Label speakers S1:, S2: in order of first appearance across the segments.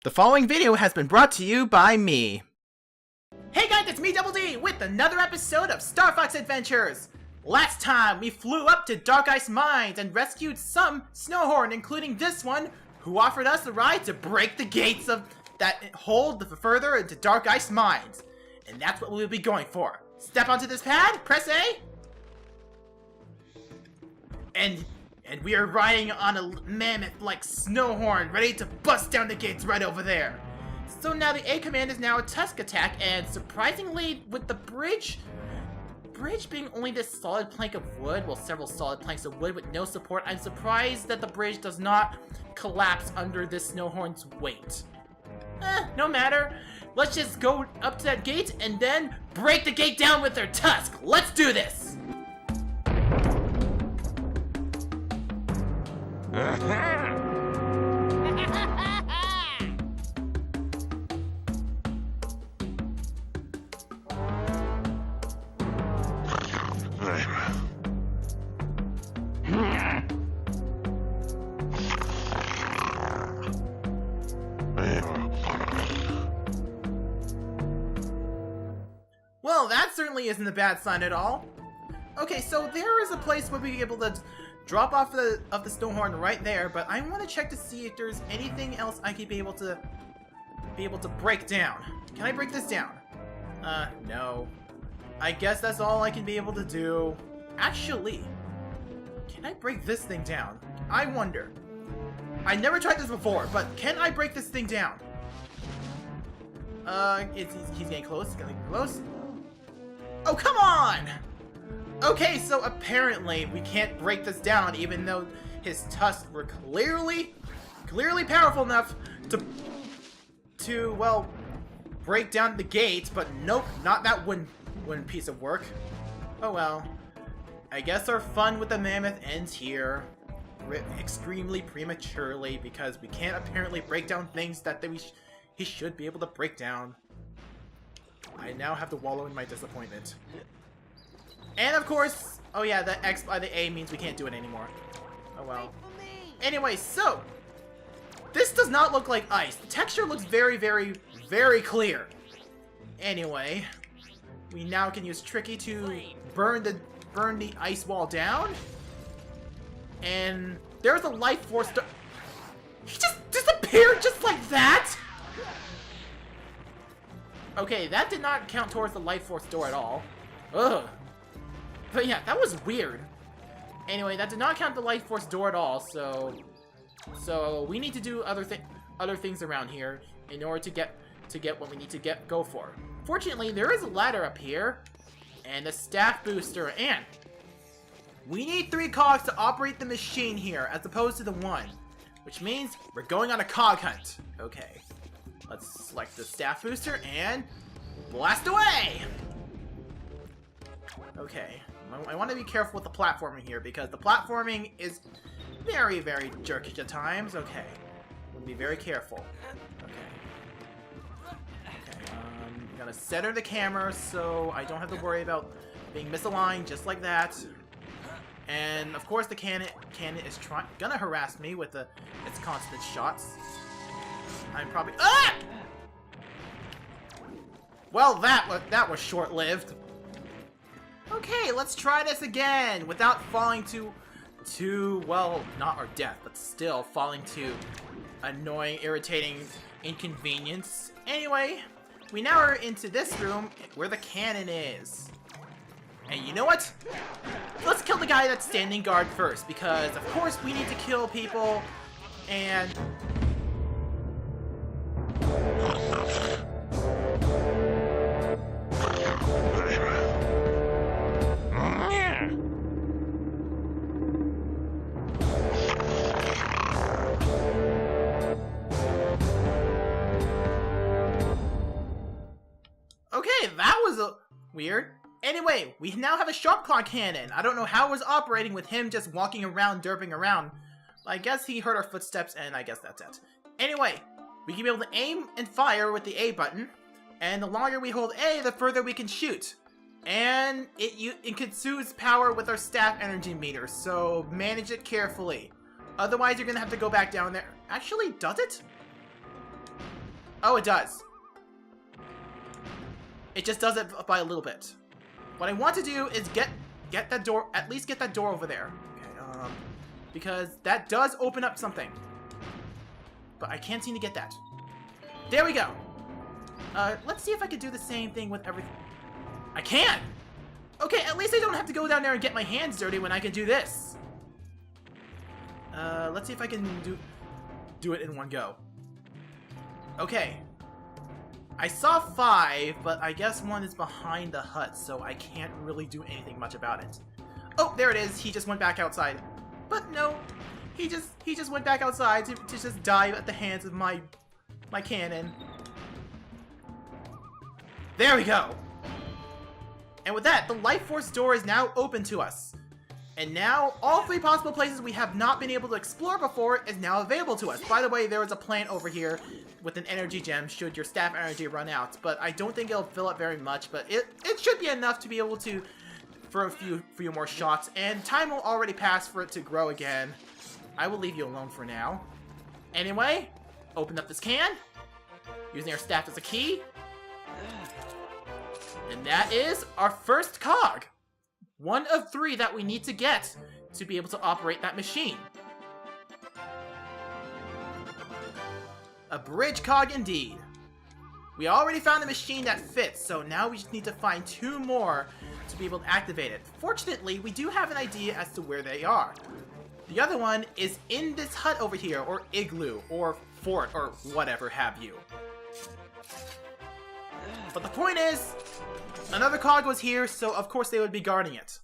S1: The following video has been brought to you by me. Hey guys, it's me, Double D, with another episode of Star Fox Adventures! Last time, we flew up to Dark Ice Mines and rescued some Snowhorn, including this one, who offered us a ride to break the gates of that hold further into Dark Ice Mines. And that's what we'll be going for. Step onto this pad, press A, and we are riding on a mammoth like Snowhorn, ready to bust down the gates right over there. So now the A command is now a tusk attack, and surprisingly, with the bridge being only this solid plank of wood, well, several solid planks of wood with no support, I'm surprised that the bridge does not collapse under this Snowhorn's weight. No matter. Let's just go up to that gate and then break the gate down with their tusk. Let's do this! Well, that certainly isn't a bad sign at all. Okay, so there is a place where we'll be able to drop off the Snowhorn right there, but I want to check to see if there's anything else I could be able to break down. Can I break this down? No. I guess that's all I can be able to do. Actually, can I break this thing down? I wonder. I never tried this before, but can I break this thing down? He's getting close. He's getting close. Oh, come on! Okay, so apparently we can't break this down, even though his tusks were clearly powerful enough to well, break down the gate, but nope, not that one piece of work. Oh well. I guess our fun with the mammoth ends here. Extremely prematurely, because we can't apparently break down things that he should be able to break down. I now have to wallow in my disappointment. And of course, oh yeah, the X by the A means we can't do it anymore. Oh well. Anyway, so this does not look like ice. The texture looks very, very, very clear. Anyway, we now can use Tricky to burn the ice wall down. And there's a life force. He just disappeared just like that. Okay, that did not count towards the life force door at all. Ugh. But yeah, that was weird. Anyway, that did not count the life force door at all, so we need to do other things around here in order to get what we need to go for. Fortunately, there is a ladder up here and a staff booster, and we need 3 cogs to operate the machine here as opposed to the 1, which means we're going on a cog hunt. Okay. Let's select the staff booster and blast away! Okay, I want to be careful with the platforming here because the platforming is very, very jerky at times. Okay, we'll be very careful. Okay, I'm gonna center the camera so I don't have to worry about being misaligned just like that. And of course the cannon is gonna harass me with its constant shots. I'm probably Well, that was short-lived. Okay, let's try this again without falling to well, not our death, but still falling to annoying, irritating inconvenience. Anyway, we now are into this room where the cannon is. And you know what? Let's kill the guy that's standing guard first, because of course we need to kill people, and okay, that was weird. Anyway, we now have a Sharpclaw cannon. I don't know how it was operating with him just walking around, derping around. I guess he heard our footsteps, and I guess that's it. Anyway, we can be able to aim and fire with the A button, and the longer we hold A, the further we can shoot. And it consumes power with our staff energy meter, so manage it carefully. Otherwise, you're gonna have to go back down there. Actually, does it? Oh, it does. It just does it by a little bit. What I want to do is get that door, at least get that door over there. Okay, because that does open up something. But I can't seem to get that. There we go. Let's see if I could do the same thing with everything. I can! Okay, at least I don't have to go down there and get my hands dirty when I can do this. Let's see if I can do it in one go. Okay. I saw 5, but I guess 1 is behind the hut, so I can't really do anything much about it. Oh, there it is. He just went back outside. But no, he just went back outside to just die at the hands of my cannon. There we go. And with that, the Life Force door is now open to us. And now, all 3 possible places we have not been able to explore before is now available to us. By the way, there is a plant over here with an energy gem should your staff energy run out. But I don't think it'll fill up very much, but it should be enough to be able to for a few more shots. And time will already pass for it to grow again. I will leave you alone for now. Anyway, open up this can, using our staff as a key. And that is our first cog. 1 of 3 that we need to get to be able to operate that machine. A bridge cog indeed. We already found the machine that fits, so now we just need to find 2 more to be able to activate it. Fortunately, we do have an idea as to where they are. The other one is in this hut over here, or igloo, or fort, or whatever have you. But the point is, another cog was here, so of course they would be guarding it.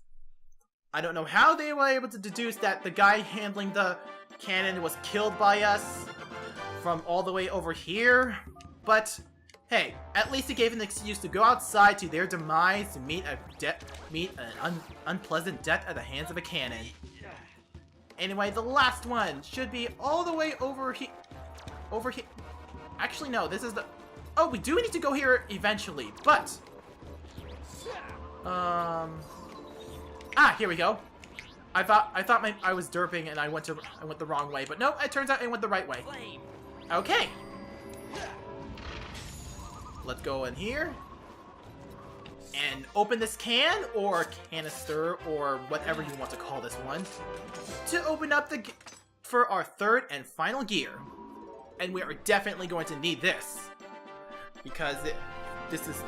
S1: I don't know how they were able to deduce that the guy handling the cannon was killed by us from all the way over here, but hey, at least it gave an excuse to go outside to their demise to meet an unpleasant death at the hands of a cannon. Anyway, the last one should be all the way over here. Over here. Actually, no, this is the... Oh, we do need to go here eventually, but... here we go. I thought I was derping and I went the wrong way, but no, it turns out I went the right way. Okay. Let's go in here and open this can or canister or whatever you want to call this one to open up for our 3rd and final gear. And we are definitely going to need this because this is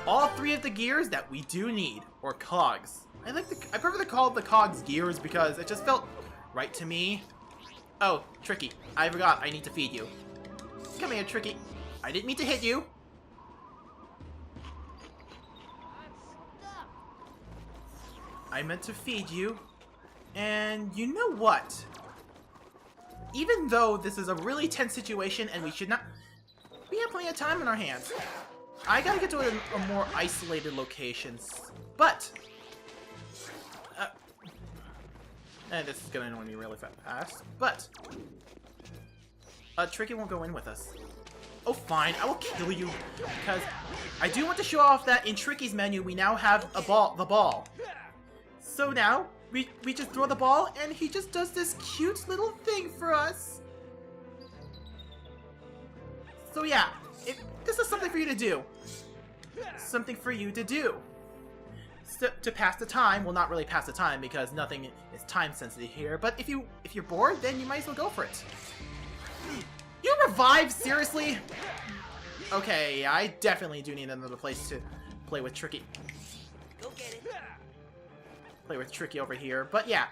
S1: all 3 of the gears that we do need, or cogs. I prefer to call the cogs gears because it just felt right to me. Oh, Tricky, I forgot I need to feed you. Come here, Tricky. I didn't mean to hit you. I meant to feed you. And you know what? Even though this is a really tense situation and we should not... We have plenty of time on our hands. I gotta get to a more isolated location. But... this is gonna annoy me really fast. But... Tricky won't go in with us. Oh, fine. I will kill you. Because I do want to show off that in Tricky's menu, we now have the ball. So now, we just throw the ball, and he just does this cute little thing for us. So yeah, this is something for you to do. Something for you to do. So, to pass the time. Well, not really pass the time, because nothing is time sensitive here. But if you're bored, then you might as well go for it. You revived? Seriously? Okay, I definitely do need another place to play with Tricky.
S2: Go get it.
S1: Play with Tricky over here. But yeah,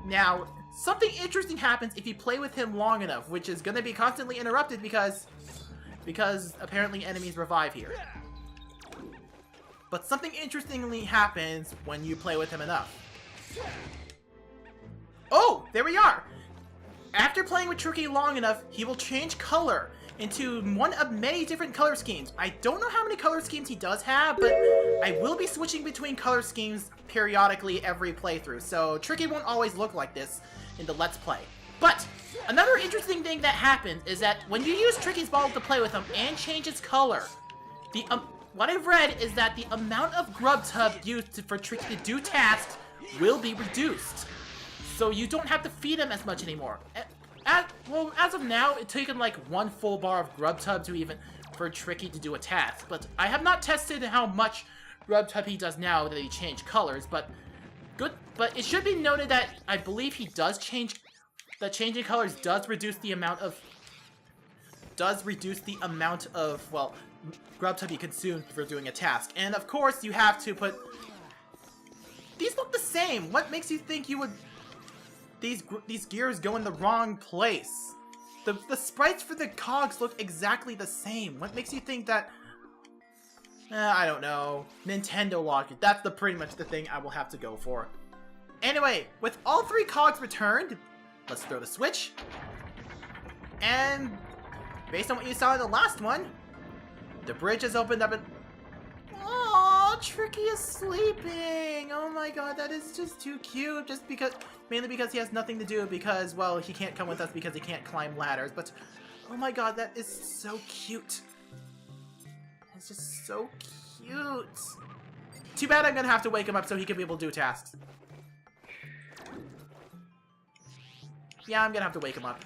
S1: now, something interesting happens if you play with him long enough, which is going to be constantly interrupted because apparently enemies revive here. But something interestingly happens when you play with him enough. Oh, there we are! After playing with Tricky long enough, he will change color into one of many different color schemes. I don't know how many color schemes he does have, but I will be switching between color schemes periodically every playthrough, so Tricky won't always look like this in the Let's Play. But another interesting thing that happens is that when you use Tricky's ball to play with him and change its color, what I've read is that the amount of grub tub used for Tricky to do tasks will be reduced. So you don't have to feed him as much anymore. As of now, it's taken like 1 full bar of Grubtub for Tricky to do a task, but I have not tested how much Grubtub he does now that he changed colors, but it should be noted that I believe he does that changing colors does reduce the amount of well, Grubtub he consumed for doing a task. And of course, you have to put... These look the same! What makes you think you would... These gears go in the wrong place? The sprites for the cogs look exactly the same. What makes you think that... I don't know. Nintendo logic. That's pretty much the thing I will have to go for. Anyway, with all 3 cogs returned, let's throw the switch. And based on what you saw in the last one, the bridge has opened up and... Oh, Tricky is sleeping! Oh my god, that is just too cute. Mainly because he has nothing to do because, well, he can't come with us because he can't climb ladders. But, oh my god, that is so cute. It's just so cute. Too bad I'm gonna have to wake him up so he can be able to do tasks. Yeah, I'm gonna have to wake him up.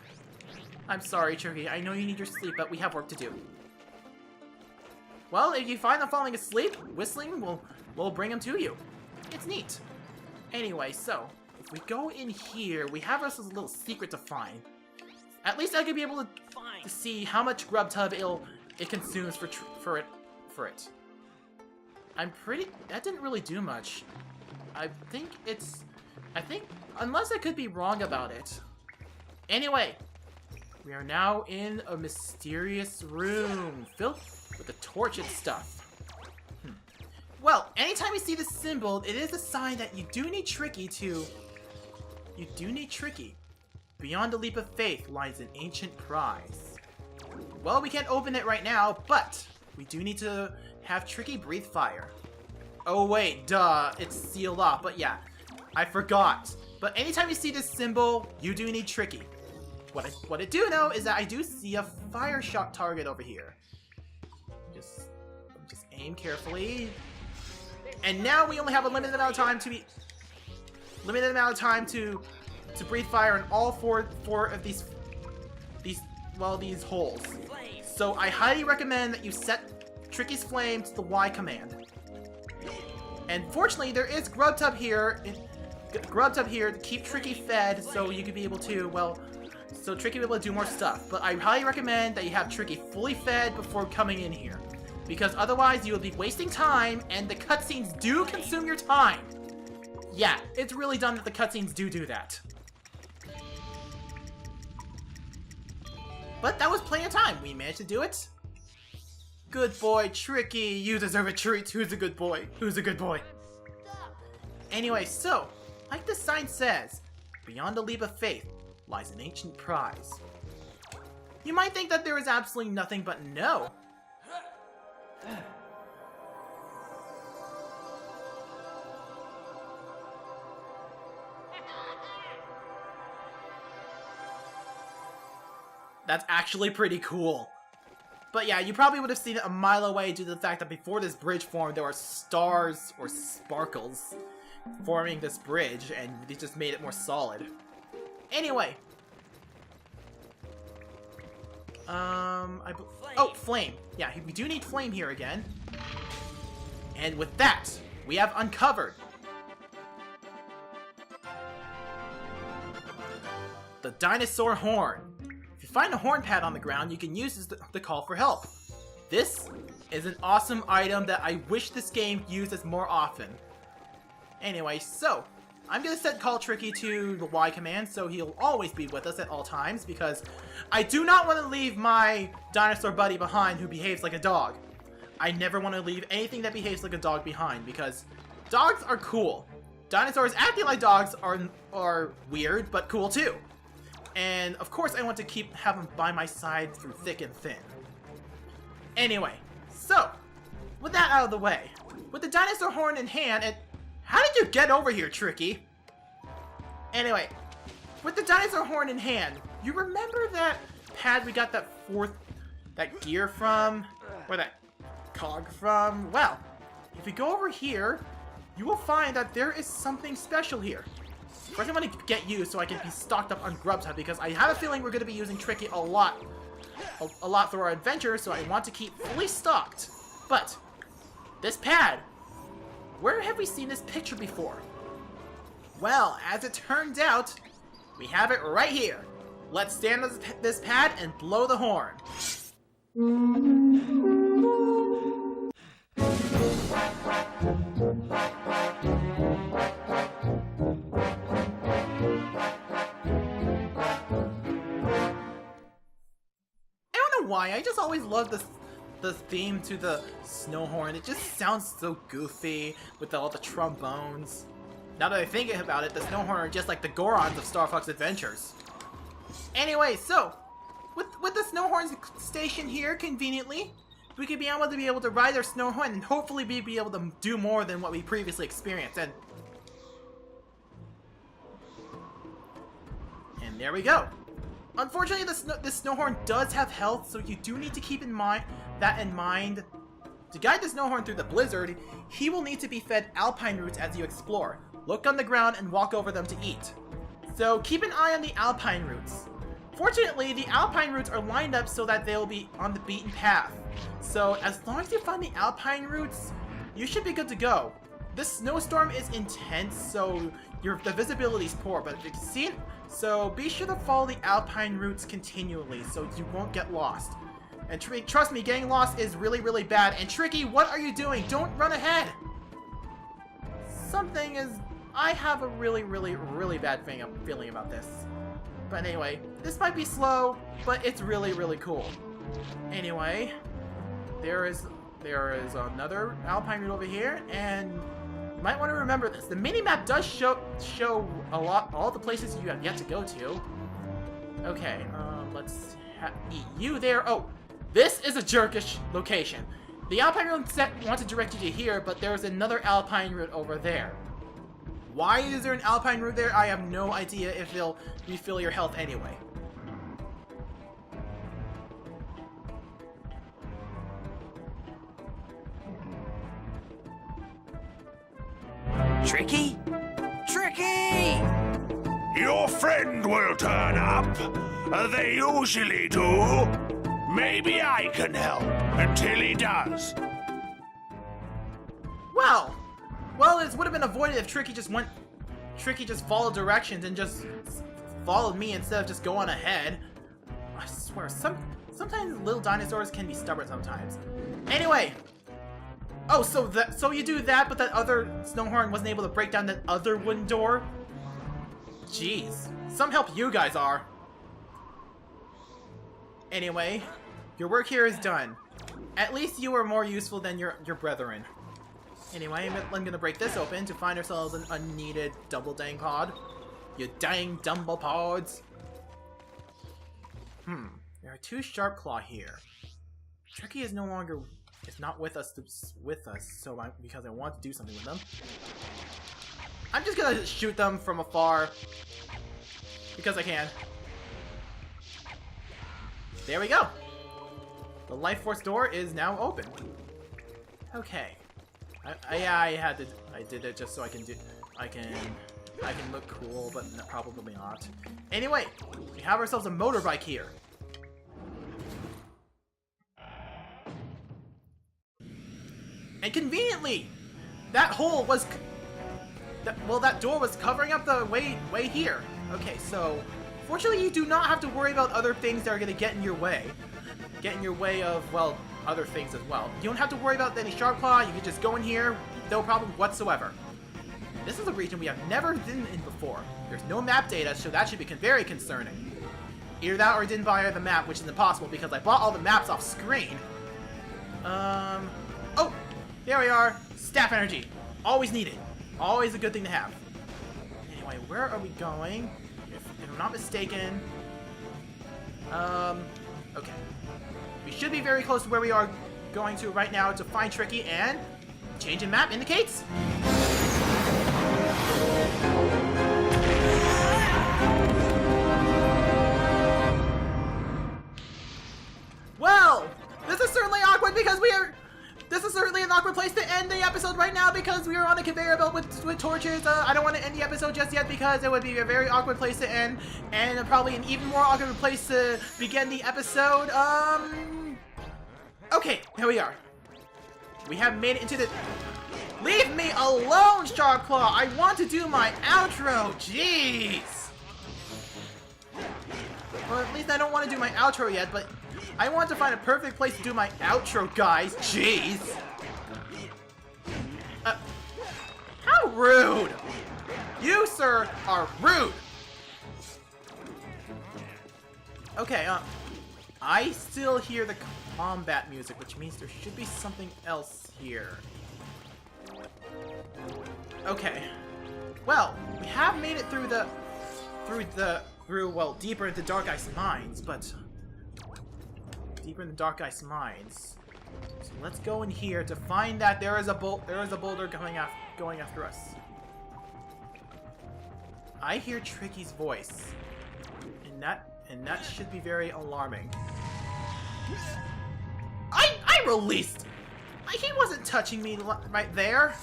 S1: I'm sorry, Tricky. I know you need your sleep, but we have work to do. Well, if you find them falling asleep, whistling will bring them to you. It's neat. Anyway, so, if we go in here, we have us a little secret to find. At least I could be able to see how much Grubtub it consumes for it. That didn't really do much. I think, unless I could be wrong about it. Anyway, we are now in a mysterious room filled with the torch and stuff. Well, anytime you see this symbol, it is a sign that you do need Tricky. Beyond a leap of faith lies an ancient prize. Well, we can't open it right now, but we do need to have Tricky breathe fire. Oh wait, duh, it's sealed off, but yeah, I forgot. But anytime you see this symbol, you do need Tricky. What I do know is that I do see a fire shot target over here. Just aim carefully. And now we only have a limited amount of time to breathe fire in all four of these holes. So I highly recommend that you set Tricky's flame to the Y command. And fortunately, there is Grubtub here to keep Tricky fed, so you could be able to, well, so Tricky will be able to do more stuff. But I highly recommend that you have Tricky fully fed before coming in here, because otherwise you will be wasting time, and the cutscenes do consume your time. Yeah, it's really dumb that the cutscenes do that. But that was plenty of time. We managed to do it. Good boy, Tricky. You deserve a treat. Who's a good boy? Who's a good boy? Anyway, so, like the sign says, beyond a leap of faith lies an ancient prize. You might think that there is absolutely nothing, but no. That's actually pretty cool. But yeah, you probably would have seen it a mile away due to the fact that before this bridge formed, there were stars or sparkles forming this bridge, and they just made it more solid. Anyway. Oh, flame. Yeah, we do need flame here again. And with that, we have uncovered the dinosaur horn. If you find a horn pad on the ground, you can use this to call for help. This is an awesome item that I wish this game uses more often. Anyway, so I'm gonna set Call Tricky to the Y command so he'll always be with us at all times, because I do not want to leave my dinosaur buddy behind who behaves like a dog. I never want to leave anything that behaves like a dog behind, because dogs are cool. Dinosaurs acting like dogs are weird, but cool too. And of course I want to have him by my side through thick and thin. Anyway, so with that out of the way, with the dinosaur horn in hand, how did you get over here, Tricky? Anyway, with the dinosaur horn in hand, you remember that pad we got that gear from? Or that cog from? Well, if you go over here, you will find that there is something special here. First I want to get you so I can be stocked up on Grubs because I have a feeling we're going to be using Tricky a lot through our adventure, so I want to keep fully stocked. But, this pad, where have we seen this picture before? Well, as it turns out, we have it right here. Let's stand on this pad and blow the horn. Why? I just always love the theme to the Snowhorn. It just sounds so goofy with all the trombones. Now that I think about it, the Snowhorn are just like the Gorons of Star Fox Adventures. Anyway, so with the Snowhorn station here, conveniently, we could be able to ride our Snowhorn and hopefully be able to do more than what we previously experienced. And there we go. Unfortunately, this Snowhorn does have health, so you do need to keep in mind. To guide the Snowhorn through the blizzard, he will need to be fed alpine roots as you explore. Look on the ground and walk over them to eat. So keep an eye on the alpine roots. Fortunately, the alpine roots are lined up so that they'll be on the beaten path. So as long as you find the alpine roots, you should be good to go. This snowstorm is intense, so the visibility is poor, but you can see it. So be sure to follow the alpine routes continually so you won't get lost. And trust me, getting lost is really, really bad. And Tricky, what are you doing? Don't run ahead! I have a really, really, really bad feeling about this. But anyway, this might be slow, but it's really, really cool. Anyway, there is another alpine route over here, and you might want to remember this. The mini-map does show all the places you have yet to go to. Okay, let's eat you there. Oh, this is a jerkish location. The alpine route wants to direct you to here, but there's another alpine route over there. Why is there an alpine route there? I have no idea if they'll refill your health anyway.
S2: Tricky? Tricky!
S3: Your friend will turn up. They usually do. Maybe I can help until he does.
S1: Well, it would have been avoided if Tricky just followed directions and just followed me instead of just going ahead. I swear, sometimes little dinosaurs can be stubborn sometimes. Anyway. Oh, so you do that, but that other Snowhorn wasn't able to break down that other wooden door? Jeez. Some help you guys are. Anyway, your work here is done. At least you are more useful than your brethren. Anyway, I'm gonna break this open to find ourselves an unneeded double dang pod. You dang dumble pods. There are two Sharpclaw here. Tricky is not with us, because I want to do something with them. I'm just gonna shoot them from afar because I can. There we go. The life force door is now open. Okay. I did it just so I can look cool, but probably not. Anyway, we have ourselves a motorbike here. And conveniently, that door was covering up the way here. Okay, so fortunately you do not have to worry about other things that are going to get in your way. Get in your way of, well, other things as well. You don't have to worry about any Sharpclaw. You can just go in here, no problem whatsoever. This is a region we have never been in before. There's no map data, so that should be very concerning. Either that or I didn't buy the map, which is impossible because I bought all the maps off screen. Oh! There we are! Staff energy! Always needed. Always a good thing to have. Anyway, where are we going? If I'm not mistaken... okay. We should be very close to where we are going to right now to find Tricky, and... change in map indicates... Well! This is certainly awkward because this is certainly an awkward place to end the episode right now because we are on a conveyor belt with torches. I don't want to end the episode just yet because it would be a very awkward place to end, and probably an even more awkward place to begin the episode. Okay, here we are. We have made it into the... Leave me alone, Sharpclaw! I want to do my outro! Jeez! Well, at least I don't want to do my outro yet, but I want to find a perfect place to do my outro, guys. Jeez! How rude! You, sir, are rude! Okay, I still hear the combat music, which means there should be something else here. Okay. Well, we have made it through well, deeper into Dark Ice Mines, but deeper in the Dark Ice Mines. So let's go in here to find that there is a boulder going after us. I hear Tricky's voice, and that should be very alarming. I released. He wasn't touching me right there.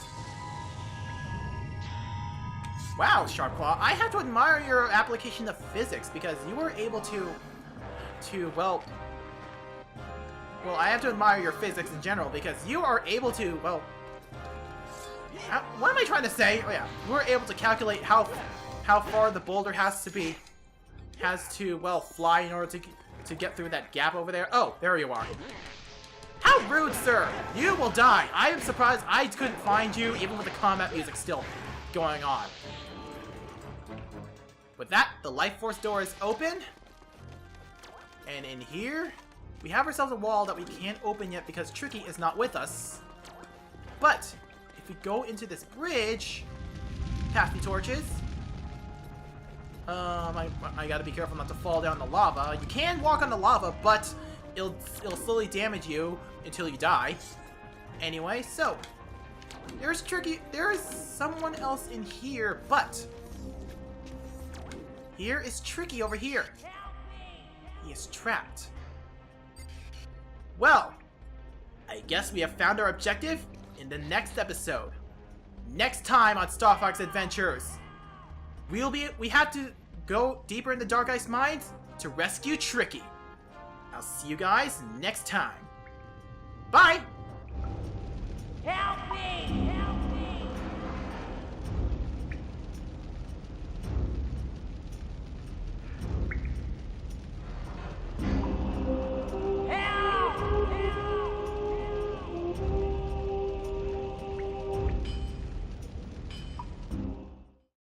S1: Wow, Sharpclaw, I have to admire your application of physics because you were able to well, I have to admire your physics in general because you are able to, well, what am I trying to say? Oh yeah, you were able to calculate how far the boulder has to, well, fly in order to get through that gap over there. Oh, there you are. How rude, sir! You will die. I am surprised I couldn't find you even with the combat music still going on. With that, the Life Force door is open. And in here, we have ourselves a wall that we can't open yet because Tricky is not with us. But, if we go into this bridge, past the torches, I gotta be careful not to fall down the lava. You can walk on the lava, but it'll slowly damage you until you die. Anyway, so, there's Tricky. There is someone else in here, but here is Tricky over here. He is trapped. Well, I guess we have found our objective in the next episode. Next time on Star Fox Adventures, we have to go deeper in the Dark Ice Mines to rescue Tricky. I'll see you guys next time. Bye!
S2: Help me!